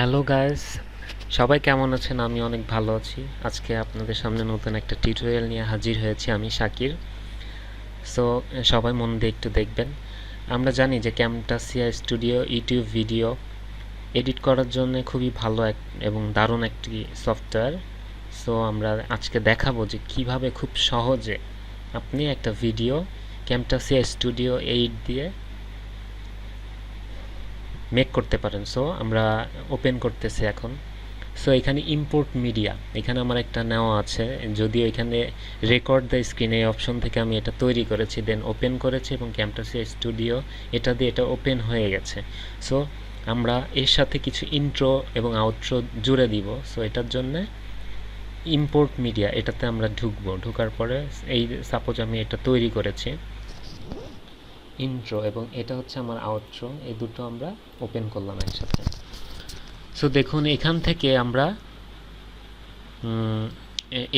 Hello guys, সবাই কেমন আছেন? আমি অনেক ভালো আছি। আজকে আপনাদের সামনে নতুন একটা টিউটোরিয়াল নিয়ে হাজির হয়েছি আমি শাকির। সো সবাই মন দিয়ে একটু দেখবেন। আমরা জানি যে Camtasia studio YouTube video edit করার জন্য খুবই ভালো এবং দারুণ একটি সফটওয়্যার। সো আমরা আজকে দেখাবো যে কিভাবে খুব সহজে আপনি একটা ভিডিও ক্যামটাসিয়া স্টুডিও 8 দিয়ে মেক করতে পারেন। সো আমরা ওপেন করতেছি এখন। সো এখানে ইম্পোর্ট মিডিয়া এখানে আমার একটা নেওয়া আছে, যদিও এখানে রেকর্ড দ্য স্ক্রিন এই অপশন থেকে আমি এটা তৈরি করেছি, দেন ওপেন করেছি এবং ক্যামটাসিয়া স্টুডিও এটা দিয়ে এটা ওপেন হয়ে গেছে। সো আমরা এর সাথে কিছু ইন্ট্রো এবং আউট্রো জুড়ে দিব। সো এটার জন্য ইম্পোর্ট মিডিয়া এটাতে আমরা ঢোকার পরে এই সাপোজ আমি এটা তৈরি করেছি ইন্ট্রো এবং এটা হচ্ছে আমার আউট্রো, এই দুটো আমরা ওপেন করলাম একসাথে। সো দেখুন এখান থেকে আমরা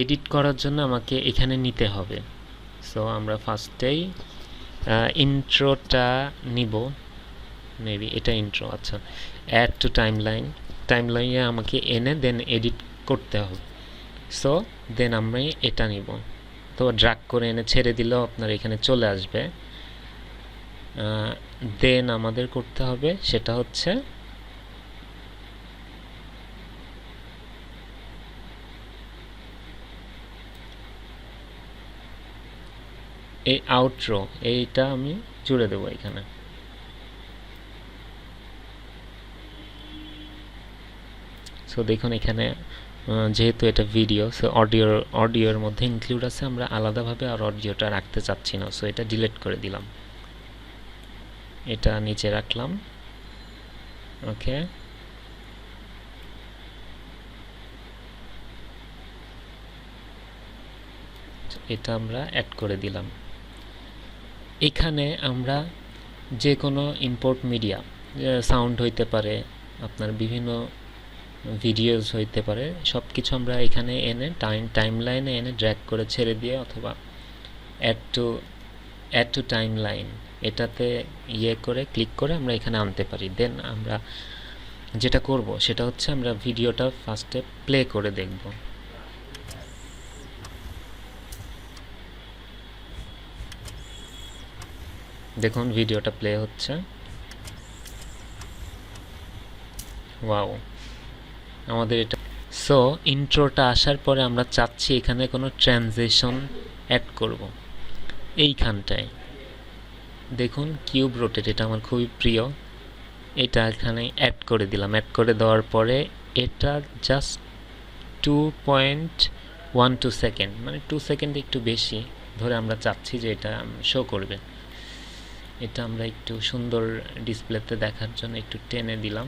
এডিট করার জন্য আমাকে এখানে নিতে হবে। সো আমরা ফার্স্টেই ইন্ট্রোটা নিব, মেবি এটা ইন্ট্রো। আচ্ছা, অ্যাড টু টাইমলাইনে আমাকে এনে দেন এডিট করতে হবে। সো দেন আমরা এটা নিব, তো ড্র্যাগ করে এনে ছেড়ে দিলেও আপনার এখানে চলে আসবে। দেন আমাদের করতে হবে সেটা হচ্ছে এই আউটরো, এইটা আমি জুড়ে দেবো এখানে। সো দেখুন এখানে যেহেতু এটা ভিডিও, সো অডিওর মধ্যে ইনক্লুড আছে, আমরা আলাদাভাবে আর অডিওটা রাখতে চাচ্ছি না। সো এটা ডিলিট করে দিলাম, এটা নিচে রাখলাম। ওকে, এটা আমরা অ্যাড করে দিলাম। এখানে আমরা যে কোনো ইম্পোর্ট মিডিয়া, সাউন্ড হইতে পারে, আপনার বিভিন্ন ভিডিওস হইতে পারে, সব কিছু আমরা এখানে এনে টাইমলাইনে এনে ড্র্যাগ করে ছেড়ে দিয়ে অথবা অ্যাড টু টাইমলাইন এটাতে করে ক্লিক করে আমরা এখানে আনতে পারি। দেন আমরা যেটা করব সেটা হচ্ছে আমরা ভিডিওটা ফার্স্টে প্লে করে দেখব। দেখুন ভিডিওটা প্লে হচ্ছে। ওয়াও, আমাদের এটা। সো ইন্ট্রোটা আসার পরে আমরা চাচ্ছি এখানে কোনো ট্রানজিশন অ্যাড করব। এইখানটায় দেখুন কিউব রোটেট, এটা আমার খুবই প্রিয়, এটা এখানে অ্যাড করে দিলাম। অ্যাড করে দেওয়ার পরে এটা জাস্ট 2.12 সেকেন্ড, মানে 2 সেকেন্ড একটু বেশি ধরে আমরা চাচ্ছি যে এটা শো করবে। এটা আমরা একটু সুন্দর ডিসপ্লেতে দেখার জন্য একটু টেনে দিলাম।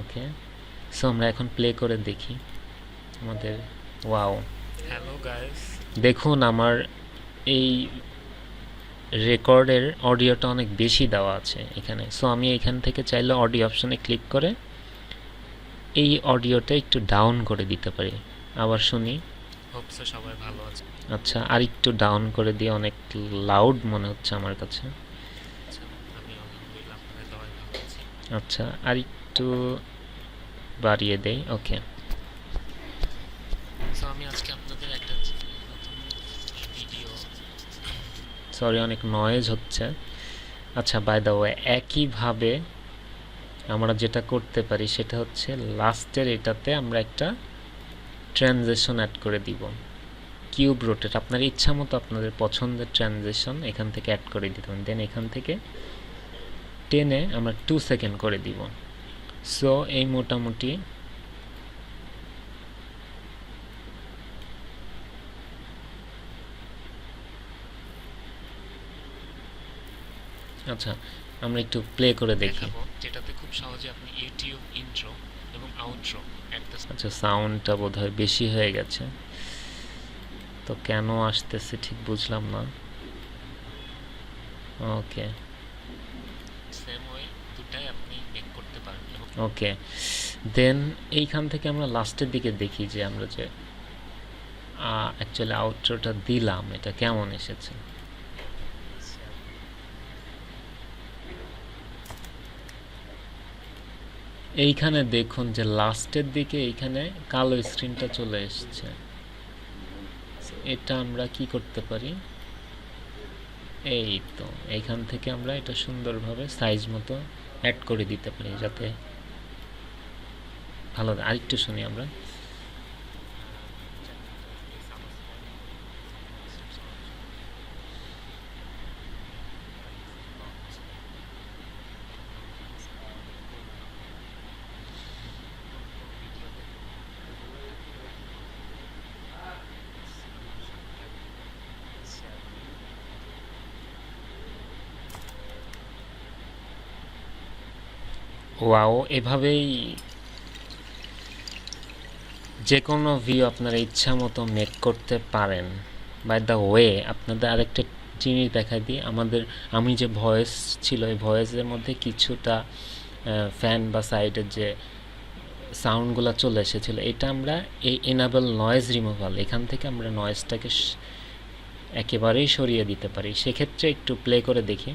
ওকে, সো আমরা এখন প্লে করে দেখি আমাদের। ওয়াও, হ্যালো গাইস, দেখুন আমার এই রেকর্ডের অডিওটা অনেক বেশি দেওয়া আছে এখানে। সো আমি এখান থেকে চাইলে অডিও অপশনে ক্লিক করে এই অডিওটা একটু ডাউন করে দিতে পারি। আবার শুনি। হোপসো সবাই ভালো আছে। আচ্ছা, আর একটু ডাউন করে দিয়ে, অনেক লাউড মনে হচ্ছে আমার কাছে। আচ্ছা, আমি আলহামদুলিল্লাহ আপনাদের দোয়ায় ভালো আছি। আচ্ছা, আর একটু বাড়িয়ে দেই। ওকে, সো আমি আজকে আপনাদের একটা নতুন ভিডিও। সরি অনেক নয়েজ হচ্ছে। আচ্ছা, বাই দ্য ওয়ে একইভাবে আমরা যেটা করতে পারি সেটা হচ্ছে লাস্টের এটাতে আমরা একটা ট্রানজিশন অ্যাড করে দিব। কিউব রোটেট, আপনার ইচ্ছা মতো আপনাদের পছন্দের ট্রানজিশন এখান থেকে অ্যাড করে দিতে পারেন। দেন এখান থেকে টেনে আমরা 2 সেকেন্ড করে দিব। সো এই মোটামুটি আচ্ছা, আমরা একটু প্লে করে দেখি। দেখাবো যেটাতে খুব সহজে আপনি ইউটিউব ইন্ট্রো এবং আউট্রো আচ্ছা, সাউন্ডটা বোধহয় বেশি হয়ে গেছে, তো কেন আসতেছে ঠিক বুঝলাম না। ওকে, সেম ওয়ে দুটাই আপনি মেক করতে পারেন। ওকে, দেন এইখান থেকে আমরা লাস্টের দিকে দেখি যে আমরা যে অ্যাকচুয়ালি আউটরোটা দিলাম এটা কেমন এসেছে। এইখানে দেখুন যে লাস্টের দিকে এইখানে কালো স্ক্রিনটা চলে এসছে। এটা আমরা কি করতে পারি, এই তো এইখান থেকে আমরা এটা সুন্দরভাবে সাইজ মতো অ্যাড করে দিতে পারি যাতে ভালো। আরেকটু শুনি আমরা। ওয়াও, এভাবেই যে কোনো ভিউ আপনারা ইচ্ছা মতো মেক করতে পারেন। বাই দ্য ওয়ে আপনাদের আরেকটা জিনিস দেখাই দিই, আমি যে ভয়েস ছিল এই ভয়েসের মধ্যে কিছুটা ফ্যান বা সাইডের যে সাউন্ডগুলো চলে এসেছিলো, এটা আমরা এই এনাবল নয়েজ রিমুভাল এখান থেকে আমরা নয়েজটাকে একেবারেই সরিয়ে দিতে পারি। সেক্ষেত্রে একটু প্লে করে দেখি।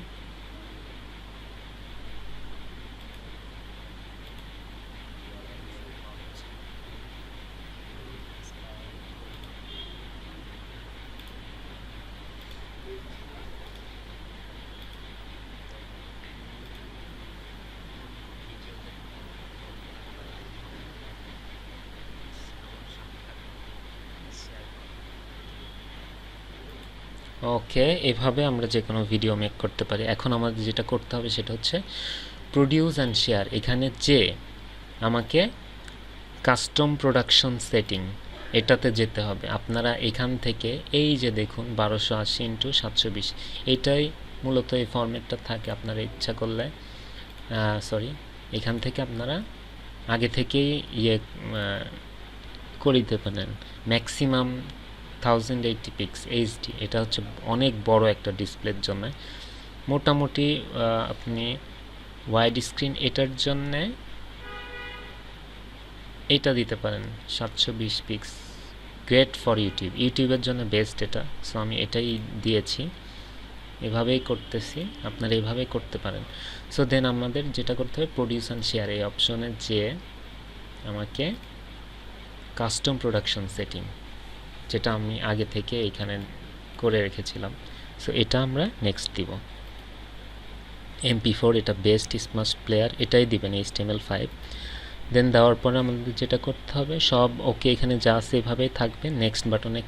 ওকে, এভাবে আমরা যে কোনো ভিডিও মেক করতে পারি। এখন আমাদের যেটা করতে হবে সেটা হচ্ছে প্রডিউস অ্যান্ড শেয়ার। এখানে যে আমাকে কাস্টম প্রোডাকশন সেটিং এটাতে যেতে হবে। আপনারা এখান থেকে এই যে দেখুন 1280x720, এটাই মূলত এই ফরম্যাটটা থাকে। আপনারা ইচ্ছা করলে এখান থেকে আপনারা আগে থেকেই করে দিতে পারেন ম্যাক্সিমাম 1080 পিক্স এইচডি। এটা হচ্ছে অনেক বড় একটা ডিসপ্লের জন্য। মোটামুটি আপনি ওয়াইড স্ক্রিন এটার জন্যে এটা দিতে পারেন 720 পিক্স, গ্রেট ফর ইউটিউবের জন্য বেস্ট এটা। সো আমি এটাই দিয়েছি, এভাবেই করতেছি, আপনারা এভাবেই করতে পারেন। সো দেন আমাদের যেটা করতে হবে প্রডিউস অ্যান্ড শেয়ার এই অপশনে যে আমাকে কাস্টম প্রোডাকশন সেটিং, যেটা আমি আগে থেকে এইখানে করে রেখেছিলাম, সো এটা আমরা নেক্সট দিব। MP4 এটা বেস্ট স্মার্ট প্লেয়ার, এটাই দিবেন HTML5। দেন দেওয়ার পরে আমাদের যেটা করতে হবে সব ওকে, এখানে যা আছে এভাবেই থাকবে। নেক্সট বাটনে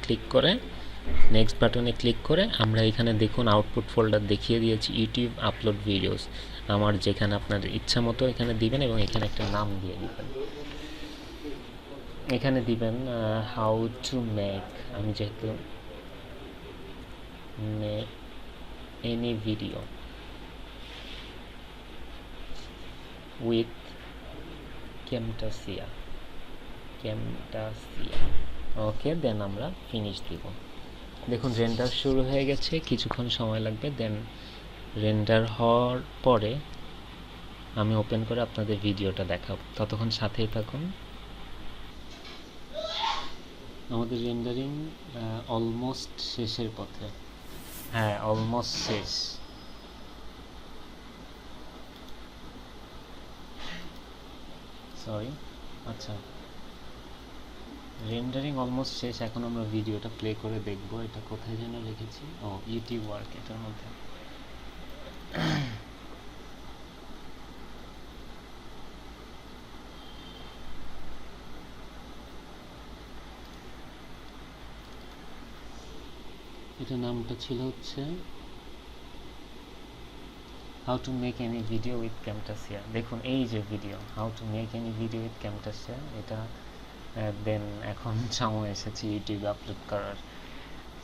ক্লিক করে আমরা এখানে দেখুন আউটপুট ফোল্ডার দেখিয়ে দিয়েছি, ইউটিউব আপলোড ভিডিওস। আমার যেখানে আপনার ইচ্ছা মতো এখানে দিবেন এবং এখানে একটা নাম দিয়ে দিবেন। এখানে দিবেন হাউ টু মেক, আমি যেহেতু make any video with Camtasia। ওকে, দেন আমরা ফিনিশ দিব। দেখুন রেন্ডার শুরু হয়ে গেছে, কিছুক্ষণ সময় লাগবে। দেন রেন্ডার হওয়ার পরে আমি ওপেন করে আপনাদের ভিডিওটা দেখাবো, ততক্ষণ সাথেই থাকুন। আমাদের রেন্ডারিং অলমোস্ট শেষের পথে, হ্যাঁ অলমোস্ট শেষ। সরি, আচ্ছা রেন্ডারিং অলমোস্ট শেষ। এখন আমরা ভিডিওটা প্লে করে দেখব। এটা কোথায় যেন রেখেছি, ও ইউটিউব ওয়ার্ক, এটার মধ্যে। এটা নামটা ছিল হচ্ছে how to make any video with Camtasia। দেখুন এই যে video how to make any video with Camtasia, এটা দেন এখন সময় এসেছে ইউটিউবে আপলোড করার।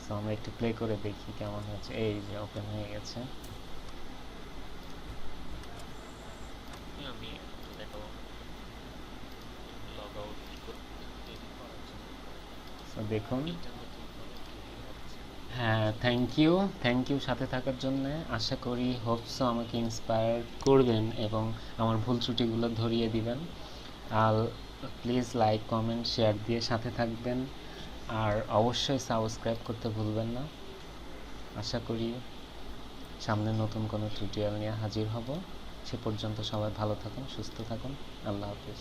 সো আমরা একটু প্লে করে দেখি কেমন হচ্ছে। এই যে ওপেন হয়ে গেছে। আমি দেখাবো লগ আউট করতে করার জন্য। সো দেখুন, এটা নতুন করে কি হচ্ছে। হ্যাঁ থ্যাংক ইউ সাথে থাকার জন্য। আশা করি হোপসো আমাকে ইন্সপায়ার করবেন এবং আমার ভুল ত্রুটিগুলো ধরিয়ে দিবেন। আর প্লিজ লাইক কমেন্ট শেয়ার দিয়ে সাথে থাকবেন, আর অবশ্যই সাবস্ক্রাইব করতে ভুলবেন না। আশা করি সামনে নতুন কোনো টিউটোরিয়াল নিয়ে হাজির হব। সে পর্যন্ত সবাই ভালো থাকুন, সুস্থ থাকুন। আল্লাহ হাফিজ।